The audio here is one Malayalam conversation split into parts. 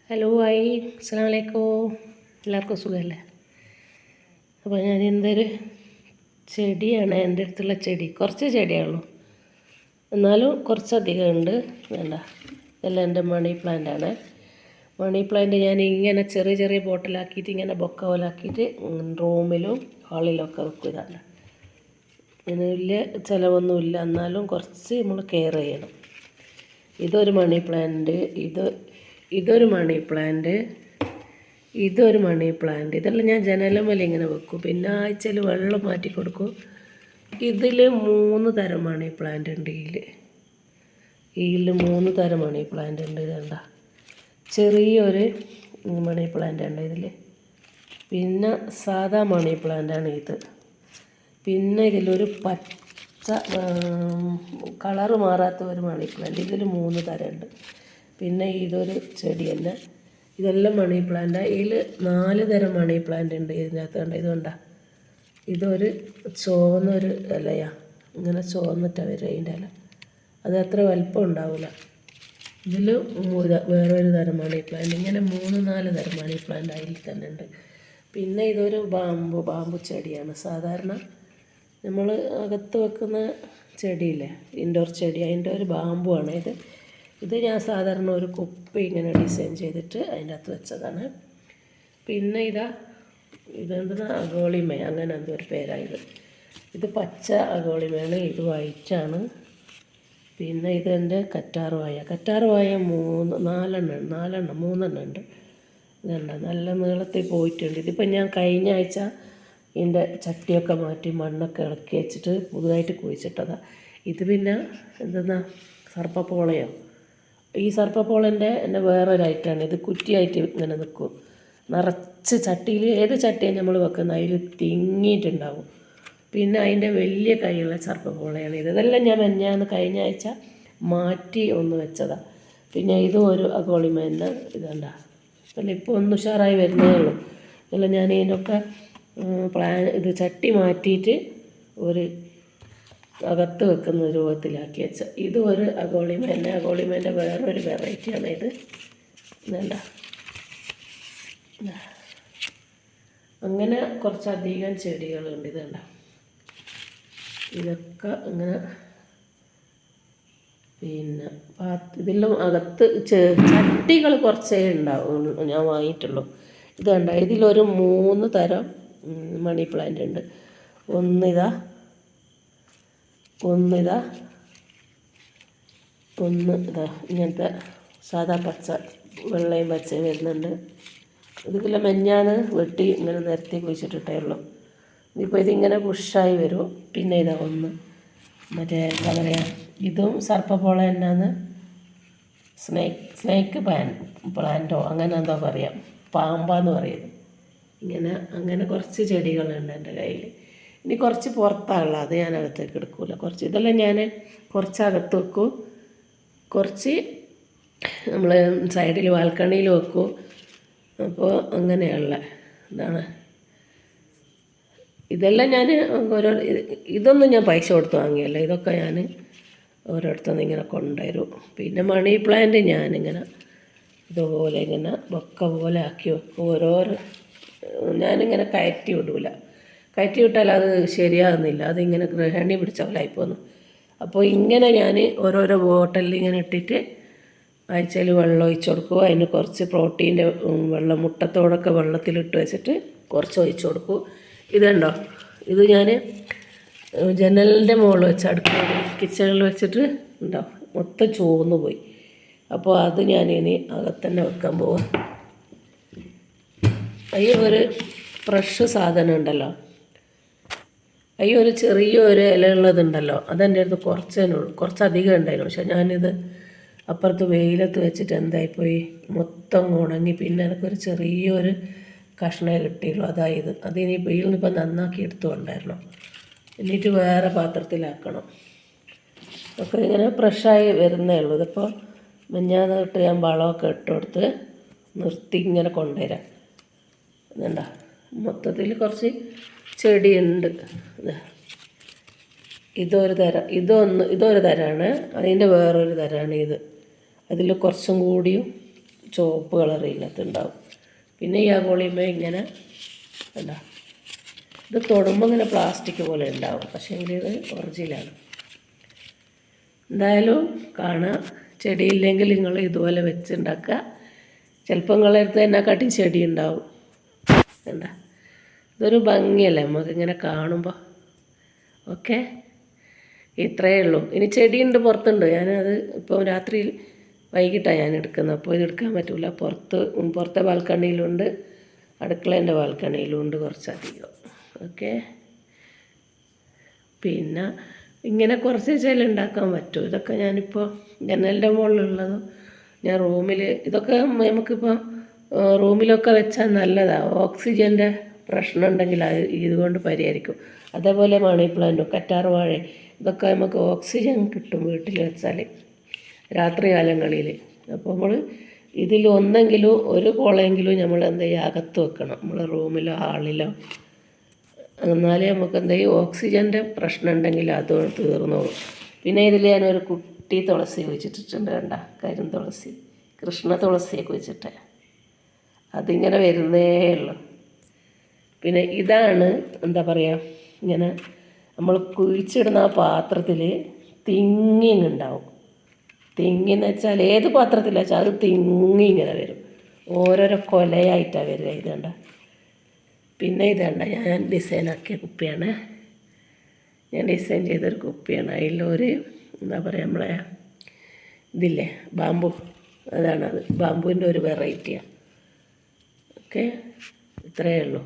ഹലോ ഹായ്, അസ്സലാമു അലൈക്കും. എല്ലാവർക്കും സുഖമല്ലേ? അപ്പോൾ ഞാൻ എന്തൊരു ചെടിയാണ് എൻ്റെ അടുത്തുള്ള ചെടി. കുറച്ച് ചെടിയുള്ളൂ, എന്നാലും കുറച്ചധികം ഉണ്ട്. വേണ്ട, ഇതെല്ലാം എൻ്റെ മണി പ്ലാന്റാണ്. മണി പ്ലാന്റ് ഞാൻ ഇങ്ങനെ ചെറിയ ചെറിയ ബോട്ടിലാക്കിയിട്ട് ഇങ്ങനെ ബൊക്ക പോലാക്കിയിട്ട് റൂമിലും ഹാളിലൊക്കെ വെക്കും. ഇതാണ്, ഇതിന് വലിയ ചിലവൊന്നുമില്ല, എന്നാലും കുറച്ച് നമ്മൾ കെയർ ചെയ്യണം. ഇതൊരു മണി പ്ലാന്റ്, ഇതൊരു മണി പ്ലാന്റ്, ഇതൊരു മണി പ്ലാന്റ്. ഇതെല്ലാം ഞാൻ ജനലമേൽ ഇങ്ങനെ വെക്കും. പിന്നെ ആഴ്ചയിൽ വെള്ളം മാറ്റി കൊടുക്കും. ഇതിൽ 3 തരം മണി പ്ലാന്റ് ഉണ്ട്. ഇതിൽ 3 തരം മണി പ്ലാന്റ് ഉണ്ട്. ഇതുണ്ട, ചെറിയൊരു മണി പ്ലാന്റ് ഉണ്ട് ഇതിൽ. പിന്നെ സാധാ മണി പ്ലാന്റാണ് ഇത്. പിന്നെ ഇതിലൊരു പച്ച കളറ് മാറാത്ത ഒരു മണി പ്ലാന്റ്. ഇതിൽ 3 തരമുണ്ട്. പിന്നെ ഇതൊരു ചെടി തന്നെ. ഇതെല്ലാം മണി പ്ലാന്റാണ്. ഇതിൽ 4 തരം മണി പ്ലാന്റ് ഉണ്ട് ഇതിനകത്ത്. കണ്ട, ഇതുകൊണ്ട, ഇതൊരു ചുവന്നൊരു ഇലയാണ്. ഇങ്ങനെ ചുവന്നിട്ടാണ് വരിക അതിൻ്റെ ഇല. അത് അത്ര വലിപ്പം ഉണ്ടാവില്ല. ഇതിൽ വേറൊരു തരം മണി പ്ലാന്റ്. ഇങ്ങനെ 3-4 തരം മണി പ്ലാന്റ് അതിൽ തന്നെ ഉണ്ട്. പിന്നെ ഇതൊരു ബാമ്പു ചെടിയാണ്. സാധാരണ നമ്മൾ അകത്ത് വെക്കുന്ന ചെടിയില്ലേ, ഇൻഡോർ ചെടി, അതിൻ്റെ ഒരു ബാമ്പുവാണ് ഇത് ഞാൻ സാധാരണ ഒരു കുപ്പി ഇങ്ങനെ ഡിസൈൻ ചെയ്തിട്ട് അതിൻ്റെ അകത്ത് വെച്ചതാണ്. പിന്നെ ഇതെന്താ അഗോളിമ, അങ്ങനെ എന്തോ ഒരു പേരായത്. ഇത് പച്ച അഗോളിമയാണ്, ഇത് വൈറ്റാണ്. പിന്നെ ഇതെൻ്റെ കറ്റാർവായ 3-4 ഉണ്ട്. ഇതുണ്ട്, നല്ല നീളത്തിൽ പോയിട്ടുണ്ട്. ഇതിപ്പോൾ ഞാൻ കഴിഞ്ഞ ആഴ്ച ഇതിൻ്റെ ചട്ടിയൊക്കെ മാറ്റി മണ്ണൊക്കെ ഇളക്കി വെച്ചിട്ട് പുതുതായിട്ട് കുഴിച്ചിട്ടതാണ്. ഇത് പിന്നെ എന്തെന്നാ സർപ്പപ്പോളയോ, ഈ സർപ്പപ്പോളൻ്റെ എൻ്റെ വേറൊരു ഐറ്റമാണ്. ഇത് കുറ്റിയായിട്ട് ഇങ്ങനെ നിൽക്കും. നിറച്ച് ചട്ടിയിൽ, ഏത് ചട്ടിയാണ് നമ്മൾ വെക്കുന്നത് അതിൽ തിങ്ങിയിട്ടുണ്ടാവും. പിന്നെ അതിൻ്റെ വലിയ കൈയുള്ള സർപ്പപ്പോളയാണ് ഇത്. ഇതെല്ലാം ഞാൻ കഴിഞ്ഞ ആഴ്ച മാറ്റി ഒന്ന് വെച്ചതാണ്. പിന്നെ ഇതും ഒരു അഗോളിമ തന്നെ. ഇതുണ്ട, അല്ല ഇപ്പോൾ ഒന്ന് ഉഷാറായി വരുന്നേ ഉള്ളൂ. അല്ല, ഞാൻ ഇതിനൊക്കെ ഇത് ചട്ടി മാറ്റിയിട്ട് ഒരു അകത്ത് വെക്കുന്ന രൂപത്തിലാക്കി വെച്ച. ഇതും ഒരു അഗോളിമേൻ്റെ വേറൊരു വെറൈറ്റിയാണ് ഇത്. വേണ്ട, അങ്ങനെ കുറച്ചധികം ചെടികളുണ്ട്. ഇതുണ്ട, ഇതൊക്കെ ഇങ്ങനെ. പിന്നെ ഇതിലും അകത്ത് ചട്ടികൾ കുറച്ചേ ഉണ്ടാവും, ഞാൻ വാങ്ങിയിട്ടുള്ളൂ. ഇത് കണ്ട, ഇതിലൊരു 3 തരം മണി പ്ലാന്റ് ഉണ്ട്. ഒന്നിതാ ഇങ്ങനത്തെ സാധാ പച്ച, വെള്ളയും പച്ചയും വരുന്നുണ്ട്. ഇതിൽ മെഞ്ഞാന്ന് വെട്ടി ഇങ്ങനെ നിരത്തി കുഴിച്ചിട്ടിട്ടേ ഉള്ളൂ. ഇപ്പോൾ ഇതിങ്ങനെ ബുഷായി വരും. പിന്നെ ഒന്ന് മറ്റേ എന്താ പറയുക, ഇതും സർപ്പപ്പോള തന്നെയാണ്. സ്നേക്ക് പ്ലാന്റോ അങ്ങനെ എന്താ പറയുക, പാമ്പാന്ന് പറയുന്നത്. അങ്ങനെ കുറച്ച് ചെടികളുണ്ട് എൻ്റെ കയ്യിൽ. ഇനി കുറച്ച് പുറത്താണുള്ളത്, അത് ഞാൻ അകത്തേക്ക് എടുക്കില്ല. ഇതെല്ലാം ഞാൻ കുറച്ച് അകത്ത് വെക്കും, കുറച്ച് നമ്മൾ സൈഡിൽ ബാൽക്കണിയിൽ വെക്കും. അപ്പോൾ അങ്ങനെയുള്ള ഇതാണ്. ഇതെല്ലാം ഞാൻ ഇതൊന്നും ഞാൻ പൈസ കൊടുത്ത് വാങ്ങിയല്ല, ഇതൊക്കെ ഞാൻ ഓരോരുത്തന്ന് ഇങ്ങനെ കൊണ്ടുവരും. പിന്നെ മണി പ്ലാന്റ് ഞാനിങ്ങനെ ഇതുപോലെ ഇങ്ങനെ ബൊക്ക പോലെ ആക്കി വെക്കും. ഞാനിങ്ങനെ കയറ്റി വിട്ടാൽ അത് ശരിയാകുന്നില്ല. അതിങ്ങനെ ഗ്രഹണി പിടിച്ച പോലെ ആയിപ്പോന്നു. അപ്പോൾ ഇങ്ങനെ ഞാൻ ഓരോരോ ബോട്ടിൽ ഇങ്ങനെ ഇട്ടിട്ട് ആഴ്ചയിൽ വെള്ളം ഒഴിച്ച് കൊടുക്കും. അതിന് കുറച്ച് പ്രോട്ടീൻ്റെ വെള്ളം, മുട്ടത്തോടൊക്കെ വെള്ളത്തിലിട്ട് വെച്ചിട്ട് കുറച്ച് ഒഴിച്ച് കൊടുക്കും. ഇതുണ്ടോ, ഇത് ഞാൻ ജനലിൻ്റെ മുകളിൽ വെച്ച് കിച്ചണിൽ വെച്ചിട്ട് ഉണ്ടാവും, മൊത്തം ചുവന്ന് പോയി. അപ്പോൾ അത് ഞാനിനി അകത്തന്നെ വെക്കാൻ പോവാം. ഒരു ഫ്രഷ് സാധനം ഉണ്ടല്ലോ, ഒരു ചെറിയൊരു ഇല ഉള്ളതുണ്ടല്ലോ, അതെൻ്റെ അടുത്ത് കുറച്ചധികം ഉണ്ടായിരുന്നു. പക്ഷെ ഞാനിത് അപ്പുറത്ത് വെയിലത്ത് വെച്ചിട്ട് എന്തായിപ്പോയി, മൊത്തം ഉണങ്ങി. പിന്നെ എനിക്കൊരു ചെറിയൊരു കഷ്ണേ കിട്ടിയുള്ളൂ. അതിനിപ്പോൾ ഇതിനിപ്പോൾ നന്നാക്കി എടുത്തുകൊണ്ടായിരുന്നു. എന്നിട്ട് വേറെ പാത്രത്തിലാക്കണം. ഒക്കെ ഇങ്ങനെ ഫ്രഷായി വരുന്നേ ഉള്ളൂ. ഇതിപ്പോൾ മെഞ്ഞാന്ന് തൊട്ട് ഞാൻ വളമൊക്കെ ഇട്ട് കൊടുത്ത് നിർത്തി ഇങ്ങനെ കൊണ്ടുവരാം. ഇതുണ്ട, മൊത്തത്തിൽ കുറച്ച് ചെടിയുണ്ട്. ഇതൊരു തരമാണ്. അതിൻ്റെ വേറൊരു തരമാണ് ഇത്. അതിൽ കുറച്ചും കൂടിയും ചുവപ്പ് കളറില്ലാത്തുണ്ടാവും. പിന്നെ ഈ ആഗോളിമേ ഇങ്ങനെ എന്താ ഇത് തൊടുമ്പോൾ ഇങ്ങനെ പ്ലാസ്റ്റിക് പോലെ ഉണ്ടാവും, പക്ഷേ ഇത് ഒറിജിനലാണ്. എന്തായാലും കാണാം. ചെടിയില്ലെങ്കിൽ നിങ്ങൾ ഇതുപോലെ വെച്ചുണ്ടാക്കുക. ചിലപ്പോൾ നിങ്ങളുടെ അടുത്ത് എന്നെക്കാട്ടി ചെടി ഉണ്ടാവും. എന്താ ഇതൊരു ഭംഗിയല്ലേ നമുക്കിങ്ങനെ കാണുമ്പോൾ. ഓക്കെ, ഇത്രയേ ഉള്ളൂ. ഇനി ചെടിയുണ്ട്, പുറത്തുണ്ട്. ഞാനത് ഇപ്പോൾ രാത്രി വൈകിട്ടാണ് ഞാൻ എടുക്കുന്നത്, അപ്പോൾ ഇത് എടുക്കാൻ പറ്റില്ല. പുറത്തെ ബാൽക്കണിയിലുണ്ട്, അടുക്കളേൻ്റെ ബാൽക്കണിയിലും ഉണ്ട് കുറച്ചധികം. ഓക്കെ, പിന്നെ ഇങ്ങനെ കുറച്ച് ചില ഉണ്ടാക്കാൻ പറ്റും. ഇതൊക്കെ ഞാനിപ്പോൾ ജനലിൻ്റെ മുകളിലുള്ളതും ഞാൻ റൂമിൽ, ഇതൊക്കെ നമുക്കിപ്പോൾ റൂമിലൊക്കെ വെച്ചാൽ നല്ലതാണ്. ഓക്സിജൻ്റെ പ്രശ്നം ഉണ്ടെങ്കിൽ അത് ഇതുകൊണ്ട് പരിഹരിക്കും. അതേപോലെ മണി പ്ലാന്റും കറ്റാർ വാഴ, ഇതൊക്കെ നമുക്ക് ഓക്സിജൻ കിട്ടും വീട്ടിൽ വെച്ചാൽ രാത്രി കാലങ്ങളിൽ. അപ്പോൾ നമ്മൾ ഇതിൽ ഒന്നെങ്കിലും ഒരു പോളെങ്കിലും നമ്മൾ എന്ത് ചെയ്യുക, അകത്ത് വെക്കണം, നമ്മൾ റൂമിലോ ഹാളിലോ. എന്നാലേ നമുക്ക് എന്തെങ്കിലും ഓക്സിജൻ്റെ പ്രശ്നം ഉണ്ടെങ്കിൽ അത് തീർന്നോളും. പിന്നെ ഇതിൽ ഞാനൊരു കുട്ടി തുളസി കുഴിച്ചിട്ടിട്ടുണ്ട്, കണ്ട കരിന്തുളസി, കൃഷ്ണ തുളസിയൊക്കെ വെച്ചിട്ട് അതിങ്ങനെ വരുന്നേ ഉള്ളൂ. പിന്നെ ഇതാണ് എന്താ പറയുക, ഇങ്ങനെ നമ്മൾ കുഴിച്ചിടുന്ന ആ പാത്രത്തിൽ തിങ്ങിങ്ങുണ്ടാവും. തിങ്ങിന്ന് വെച്ചാൽ ഏത് പാത്രത്തിലാ വെച്ചാൽ അത് തിങ്ങി ഇങ്ങനെ വരും, ഓരോരോ കൊലയായിട്ടാണ് വരിക. ഇതേണ്ട, പിന്നെ ഇതേണ്ട ഞാൻ ഡിസൈനാക്കിയ കുപ്പിയാണ്, ഞാൻ ഡിസൈൻ ചെയ്തൊരു കുപ്പിയാണ്. അതിലൊരു എന്താ പറയുക, നമ്മളെ ഇതില്ലേ ബാമ്പു, അതാണത്, ബാമ്പുവിൻ്റെ ഒരു വെറൈറ്റിയാണ്. ഓക്കെ, ഇത്രയേ ഉള്ളൂ.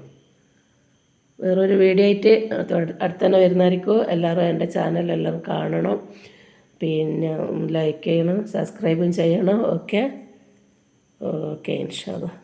വേറൊരു വീഡിയോ ആയിട്ട് അടുത്തന്നെ വരുന്നതായിരിക്കും. എല്ലാവരും എൻ്റെ ചാനലെല്ലാം കാണണം, പിന്നെ ലൈക്ക് ചെയ്യണം, സബ്സ്ക്രൈബും ചെയ്യണം. ഓക്കെ ഓക്കെ, ഇൻഷാ അല്ലാഹ്.